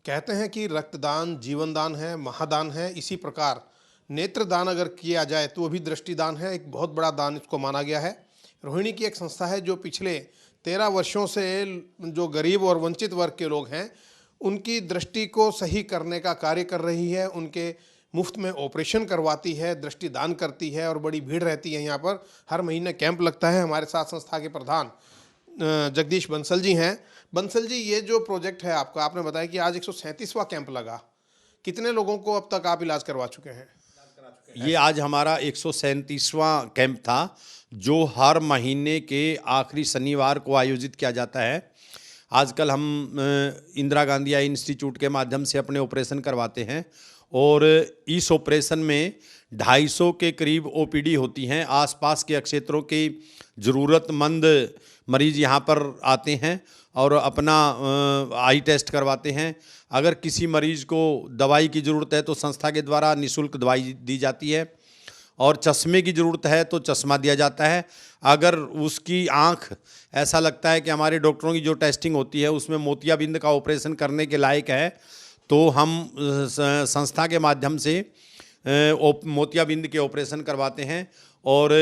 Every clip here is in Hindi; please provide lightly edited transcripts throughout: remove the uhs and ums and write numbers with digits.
कहते हैं कि रक्तदान जीवनदान है, महादान है। इसी प्रकार नेत्रदान अगर किया जाए तो वो भी दृष्टिदान है, एक बहुत बड़ा दान इसको माना गया है। रोहिणी की एक संस्था है जो पिछले 13 वर्षों से जो गरीब और वंचित वर्ग के लोग हैं उनकी दृष्टि को सही करने का कार्य कर रही है। उनके मुफ्त में ऑपरेशन करवाती है, दृष्टिदान करती है और बड़ी भीड़ रहती है। यहाँ पर हर महीने कैंप लगता है। हमारे साथ संस्था के प्रधान जगदीश बंसल जी हैं। बंसल जी, ये जो प्रोजेक्ट है आपका, आपने बताया कि आज 137वां कैंप लगा, कितने लोगों को अब तक आप इलाज करवा चुके हैं? ये आज हमारा 137वां कैंप था जो हर महीने के आखिरी शनिवार को आयोजित किया जाता है। आजकल हम इंदिरा गांधी आई इंस्टीट्यूट के माध्यम से अपने ऑपरेशन करवाते हैं और इस ऑपरेशन में 250 के करीब ओपीडी होती हैं। आसपास के क्षेत्रों के ज़रूरतमंद मरीज यहाँ पर आते हैं और अपना आई टेस्ट करवाते हैं। अगर किसी मरीज को दवाई की ज़रूरत है तो संस्था के द्वारा निःशुल्क दवाई दी जाती है और चश्मे की ज़रूरत है तो चश्मा दिया जाता है। अगर उसकी आँख ऐसा लगता है कि हमारे डॉक्टरों की जो टेस्टिंग होती है उसमें मोतियाबिंद का ऑपरेशन करने के लायक है तो हम संस्था के माध्यम से मोतियाबिंद के ऑपरेशन करवाते हैं और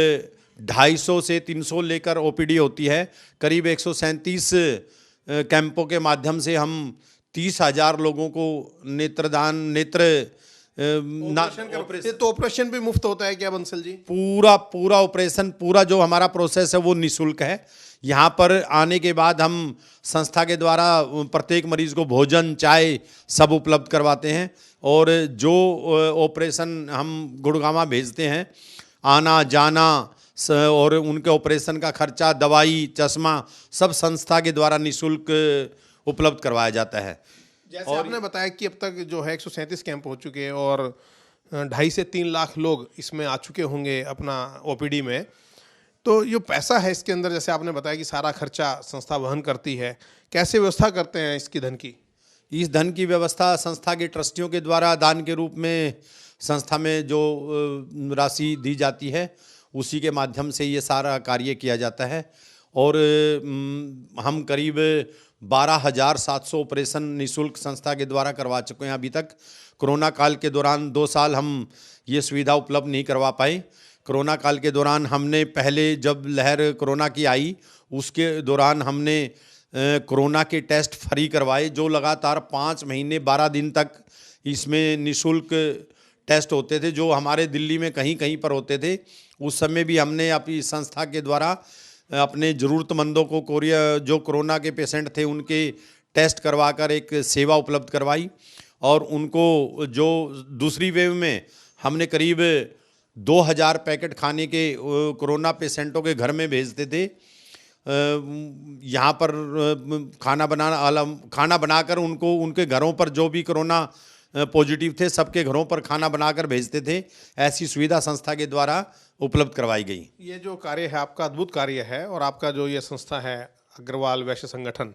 250 से 300 लेकर ओपीडी होती है। करीब 137 कैंपों के माध्यम से हम 30,000 लोगों को ऑपरेशन तो ऑपरेशन भी मुफ्त होता है क्या बंसल जी? पूरा ऑपरेशन, पूरा जो हमारा प्रोसेस है वो निःशुल्क है। यहाँ पर आने के बाद हम संस्था के द्वारा प्रत्येक मरीज को भोजन, चाय सब उपलब्ध करवाते हैं और जो ऑपरेशन हम गुड़गांव भेजते हैं, आना जाना और उनके ऑपरेशन का खर्चा, दवाई, चश्मा सब संस्था के द्वारा निःशुल्क उपलब्ध करवाया जाता है। जैसे आपने बताया कि अब तक जो है 137 कैंप हो चुके हैं और 2.5 से 3 लाख लोग इसमें आ चुके होंगे अपना ओपीडी में। तो ये पैसा है इसके अंदर, जैसे आपने बताया कि सारा खर्चा संस्था वहन करती है, कैसे व्यवस्था करते हैं इसकी धन की? इस धन की व्यवस्था संस्था के ट्रस्टियों के द्वारा दान के रूप में संस्था में जो राशि दी जाती है उसी के माध्यम से ये सारा कार्य किया जाता है और हम करीब 12,700 ऑपरेशन निःशुल्क संस्था के द्वारा करवा चुके हैं अभी तक। कोरोना काल के दौरान 2 साल हम ये सुविधा उपलब्ध नहीं करवा पाए। कोरोना काल के दौरान हमने पहले जब लहर कोरोना की आई उसके दौरान हमने कोरोना के टेस्ट फ्री करवाए जो लगातार 5 महीने 12 दिन तक इसमें निःशुल्क टेस्ट होते थे जो हमारे दिल्ली में कहीं कहीं पर होते थे। उस समय भी हमने अपनी संस्था के द्वारा अपने ज़रूरतमंदों को जो कोरोना के पेशेंट थे उनके टेस्ट करवाकर एक सेवा उपलब्ध करवाई और उनको जो दूसरी वेव में हमने करीब 2,000 पैकेट खाने के कोरोना पेशेंटों के घर में भेजते थे। यहाँ पर खाना बनाकर उनको उनके घरों पर जो भी कोरोना पॉजिटिव थे सबके घरों पर खाना बनाकर भेजते थे। ऐसी सुविधा संस्था के द्वारा उपलब्ध करवाई गई। ये जो कार्य है आपका अद्भुत कार्य है और आपका जो ये संस्था है अग्रवाल वैश्य संगठन,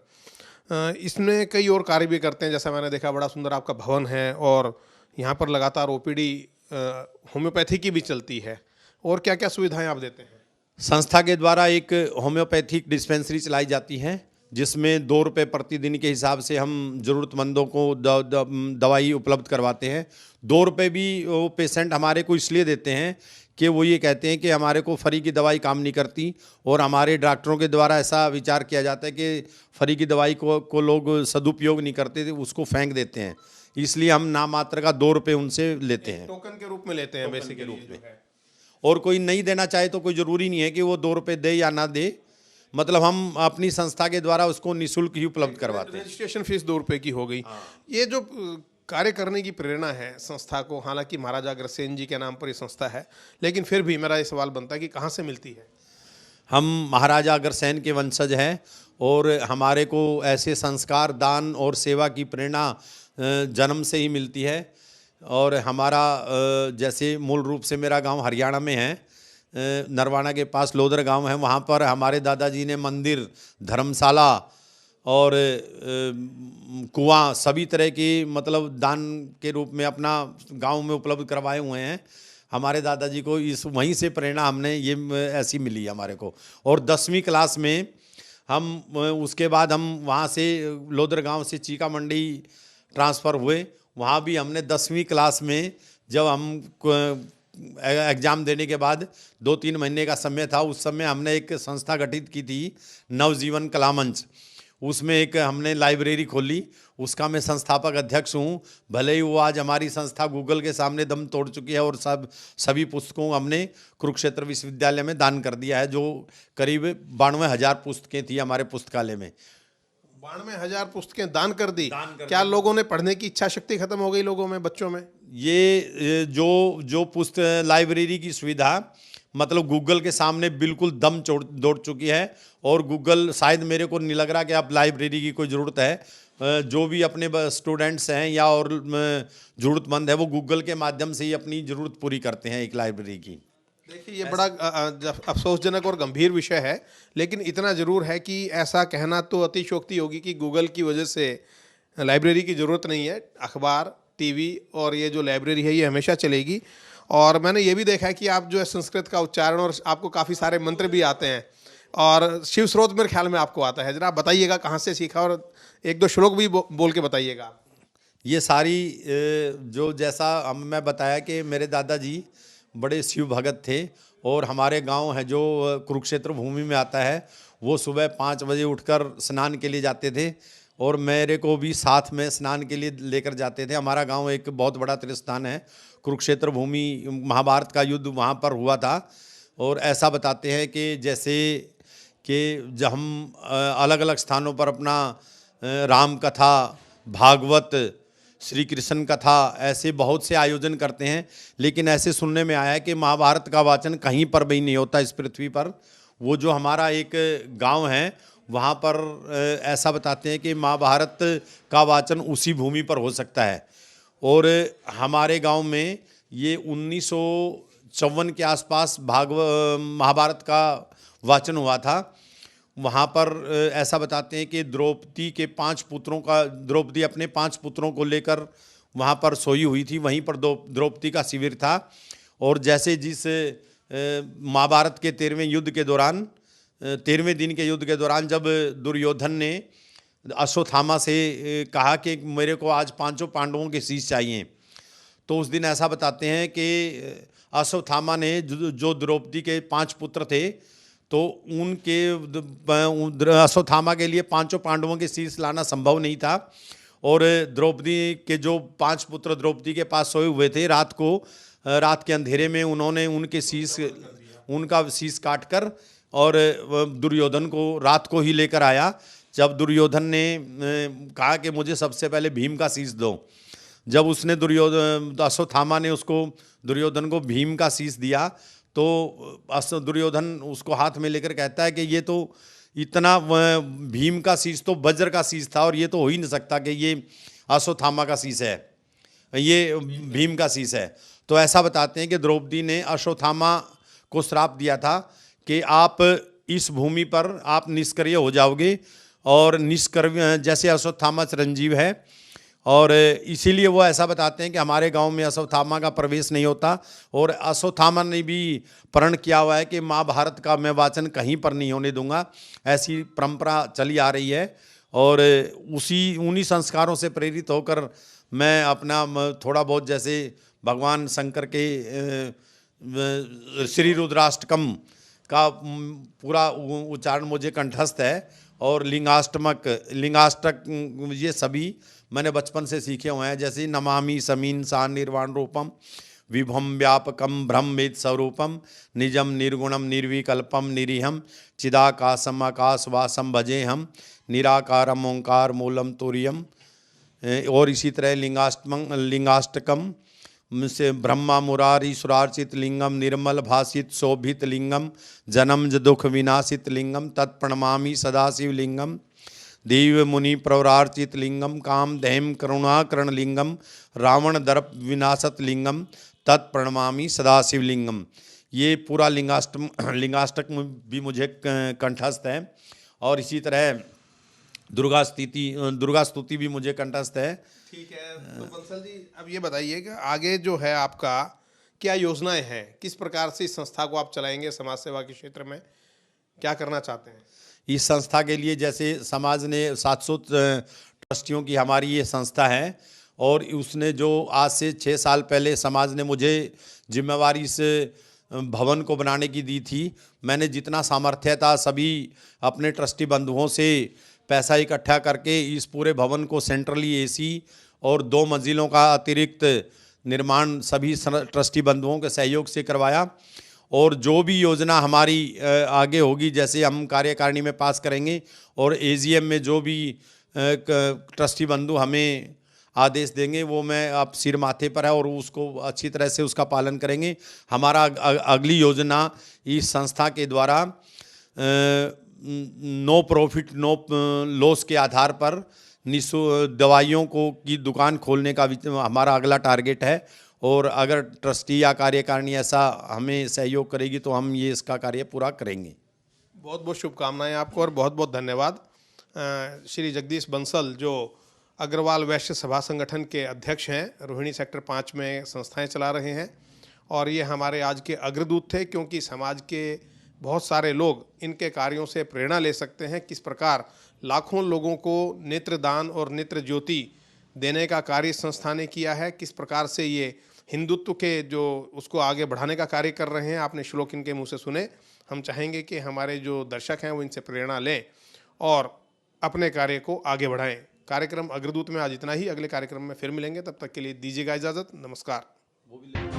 इसमें कई और कार्य भी करते हैं। जैसा मैंने देखा बड़ा सुंदर आपका भवन है और यहाँ पर लगातार ओपीडी होम्योपैथी की भी चलती है। और क्या क्या सुविधाएं आप देते हैं? संस्था के द्वारा एक होम्योपैथिक डिस्पेंसरी चलाई जाती है जिसमें 2 रुपये प्रतिदिन के हिसाब से हम ज़रूरतमंदों को दवाई उपलब्ध करवाते हैं। 2 रुपये भी वो पेशेंट हमारे को इसलिए देते हैं कि वो ये कहते हैं कि हमारे को फ्री की दवाई काम नहीं करती और हमारे डॉक्टरों के द्वारा ऐसा विचार किया जाता है कि फ्री की दवाई को लोग सदुपयोग नहीं करते थे, उसको फेंक देते हैं। इसलिए हम नाम मात्र का 2 रुपये उनसे लेते हैं, टोकन के रूप में लेते हैं, बेसिक के रूप में। और कोई नहीं देना चाहे तो कोई ज़रूरी नहीं है कि वो 2 रुपये दे या ना दे, मतलब हम अपनी संस्था के द्वारा उसको निःशुल्क ही उपलब्ध करवाते हैं। रजिस्ट्रेशन फीस 2 रुपये की हो गई। ये जो कार्य करने की प्रेरणा है संस्था को, हालांकि महाराजा अग्रसेन जी के नाम पर ये संस्था है, लेकिन फिर भी मेरा ये सवाल बनता है कि कहाँ से मिलती है? हम महाराजा अग्रसेन के वंशज हैं और हमारे को ऐसे संस्कार, दान और सेवा की प्रेरणा जन्म से ही मिलती है। और हमारा जैसे मूल रूप से मेरा गांव हरियाणा में है, नरवाना के पास लोदर गांव है। वहाँ पर हमारे दादाजी ने मंदिर, धर्मशाला और कुआं सभी तरह की मतलब दान के रूप में अपना गांव में उपलब्ध करवाए हुए हैं। हमारे दादाजी को इस वहीं से प्रेरणा हमने ये ऐसी मिली हमारे को। और 10वीं क्लास में हम उसके बाद हम वहाँ से लोदर गांव से चीका मंडी ट्रांसफ़र हुए। वहाँ भी हमने 10वीं क्लास में जब हम एग्ज़ाम देने के बाद 2-3 महीने का समय था, उस समय हमने एक संस्था गठित की थी, नवजीवन कला मंच। उसमें एक हमने लाइब्रेरी खोली, उसका मैं संस्थापक अध्यक्ष हूँ। भले ही वो आज हमारी संस्था गूगल के सामने दम तोड़ चुकी है और सभी पुस्तकों को हमने कुरुक्षेत्र विश्वविद्यालय में दान कर दिया है, जो करीब 92,000 पुस्तकें थी हमारे पुस्तकालय में। 92,000 पुस्तकें दान कर दी। क्या लोगों ने पढ़ने की इच्छा शक्ति खत्म हो गई लोगों में, बच्चों में? ये जो पुस्तक लाइब्रेरी की सुविधा मतलब गूगल के सामने बिल्कुल दम दौड़ चुकी है, और गूगल शायद मेरे को नहीं लग रहा कि अब लाइब्रेरी की कोई ज़रूरत है। जो भी अपने स्टूडेंट्स हैं या और ज़रूरतमंद है, वो गूगल के माध्यम से ही अपनी ज़रूरत पूरी करते हैं एक लाइब्रेरी की। देखिए, ये बड़ा अफसोसजनक और गंभीर विषय है, लेकिन इतना ज़रूर है कि ऐसा कहना तो अतिशयोक्ति होगी कि गूगल की वजह से लाइब्रेरी की ज़रूरत नहीं है। अखबार, टीवी और ये जो लाइब्रेरी है ये हमेशा चलेगी। और मैंने ये भी देखा है कि आप जो है संस्कृत का उच्चारण और आपको काफ़ी सारे मंत्र भी आते हैं, और शिव स्रोत मेरे ख्याल में आपको आता है। जरा आप बताइएगा कहाँ से सीखा, और 1-2 श्लोक भी बोल के बताइएगा। ये सारी जो जैसा मैं बताया कि मेरे दादाजी बड़े शिव भगत थे, और हमारे गांव है जो कुरुक्षेत्र भूमि में आता है, वो सुबह 5 बजे उठकर स्नान के लिए जाते थे, और मेरे को भी साथ में स्नान के लिए लेकर जाते थे। हमारा गांव एक बहुत बड़ा तीर्थस्थान है, कुरुक्षेत्र भूमि, महाभारत का युद्ध वहाँ पर हुआ था। और ऐसा बताते हैं कि जैसे कि जब हम अलग अलग स्थानों पर अपना राम कथा, भागवत, श्री कृष्ण कथा ऐसे बहुत से आयोजन करते हैं, लेकिन ऐसे सुनने में आया है कि महाभारत का वाचन कहीं पर भी नहीं होता इस पृथ्वी पर। वो जो हमारा एक गांव है वहाँ पर ऐसा बताते हैं कि महाभारत का वाचन उसी भूमि पर हो सकता है। और हमारे गांव में ये 1954 के आसपास महाभारत का वाचन हुआ था। वहाँ पर ऐसा बताते हैं कि द्रौपदी अपने 5 पुत्रों को लेकर वहाँ पर सोई हुई थी, वहीं पर द्रौपदी का शिविर था। और जैसे जिस महाभारत के 13वें दिन के युद्ध के दौरान जब दुर्योधन ने अश्वत्थामा से कहा कि मेरे को आज 5 पांडवों के शीश चाहिए, तो उस दिन ऐसा बताते हैं कि अश्वत्थामा ने जो द्रौपदी के 5 पुत्र थे, तो उनके अश्वत्थामा के लिए 5 पांडवों के शीश लाना संभव नहीं था। और द्रौपदी के जो 5 पुत्र द्रौपदी के पास सोए हुए थे, रात के अंधेरे में उन्होंने उनका शीश काटकर और दुर्योधन को रात को ही लेकर आया। जब दुर्योधन ने कहा कि मुझे सबसे पहले भीम का शीश दो, जब उसने अश्वत्थामा ने दुर्योधन को भीम का शीश दिया, तो दुर्योधन उसको हाथ में लेकर कहता है कि ये तो इतना भीम का शीश तो वज्र का शीश था, और ये तो हो ही नहीं सकता कि ये अश्वत्थामा का शीश है, ये भीम का शीश है। तो ऐसा बताते हैं कि द्रौपदी ने अश्वत्थामा को श्राप दिया था कि आप इस भूमि पर आप निष्क्रिय हो जाओगे, और निष्क्रिय जैसे अश्वत्थामा चिरंजीव है। और इसीलिए वो ऐसा बताते हैं कि हमारे गांव में अश्वत्थामा का प्रवेश नहीं होता, और अश्वत्थामा ने भी प्रण किया हुआ है कि महाभारत का मैं वाचन कहीं पर नहीं होने दूंगा। ऐसी परंपरा चली आ रही है, और उन्हीं संस्कारों से प्रेरित होकर मैं अपना थोड़ा बहुत, जैसे भगवान शंकर के श्री रुद्राष्टकम का पूरा उच्चारण मुझे कंठस्थ है, और लिंगाष्टक ये सभी मैंने बचपन से सीखे हुए हैं। जैसे नमामि समीन सा निर्वाण रूपम विभम व्यापकम ब्रह्मवेद स्वरूपम निजम निर्गुणम निर्विकल्पम निरीहम चिदाकाशम आकाशवासम भजे हम निराकारम ओंकार मूलम तुर्यम। और इसी तरह लिंगाष्टकम से ब्रह्मा मुरारी सुरार्चित लिंगम निर्मल भाषित शोभित लिंगम जन्म दुख विनाशित लिंगम तत्प्रणमामि सदाशिव लिंगम देव मुनि प्रवरार्चित लिंगम काम दैम करुणाकरण लिंगम रावण दर्प विनाशत लिंगम तत्प्रणमामि सदाशिव लिंगम। ये पूरा लिंगाष्टक भी मुझे कंठस्थ है, और इसी तरह दुर्गा स्तुति भी मुझे कंठस्थ है। ठीक है, तो बंसल जी अब ये बताइए कि आगे जो है आपका क्या योजनाएं हैं, किस प्रकार से इस संस्था को आप चलाएंगे, समाज सेवा के क्षेत्र में क्या करना चाहते हैं? इस संस्था के लिए जैसे समाज ने 700 ट्रस्टियों की हमारी ये संस्था है और उसने जो आज से 6 साल पहले समाज ने मुझे जिम्मेवारी इस भवन को बनाने की दी थी। मैंने जितना सामर्थ्य था सभी अपने ट्रस्टी बंधुओं से पैसा इकट्ठा करके इस पूरे भवन को सेंट्रली एसी और 2 मंजिलों का अतिरिक्त निर्माण सभी ट्रस्टी बंधुओं के सहयोग से करवाया। और जो भी योजना हमारी आगे होगी, जैसे हम कार्यकारिणी में पास करेंगे और एजीएम में जो भी ट्रस्टी बंधु हमें आदेश देंगे वो मैं अब सिर माथे पर है और उसको अच्छी तरह से उसका पालन करेंगे। हमारा अगली योजना इस संस्था के द्वारा नो प्रॉफिट नो लॉस के आधार पर दवाइयों की दुकान खोलने का हमारा अगला टारगेट है। और अगर ट्रस्टी या कार्यकारिणी ऐसा हमें सहयोग करेगी तो हम ये इसका कार्य पूरा करेंगे। बहुत बहुत शुभकामनाएं आपको और बहुत बहुत धन्यवाद। श्री जगदीश बंसल जो अग्रवाल वैश्य सभा संगठन के अध्यक्ष हैं, रोहिणी सेक्टर 5 में संस्थाएं चला रहे हैं और ये हमारे आज के अग्रदूत थे, क्योंकि समाज के बहुत सारे लोग इनके कार्यों से प्रेरणा ले सकते हैं। किस प्रकार लाखों लोगों को नेत्रदान और नेत्र ज्योति देने का कार्य संस्था ने किया है, किस प्रकार से ये हिंदुत्व के जो उसको आगे बढ़ाने का कार्य कर रहे हैं। आपने श्लोक इनके मुँह से सुने। हम चाहेंगे कि हमारे जो दर्शक हैं वो इनसे प्रेरणा लें और अपने कार्य को आगे बढ़ाएं। कार्यक्रम अग्रदूत में आज इतना ही। अगले कार्यक्रम में फिर मिलेंगे, तब तक के लिए दीजिएगा इजाज़त। नमस्कार।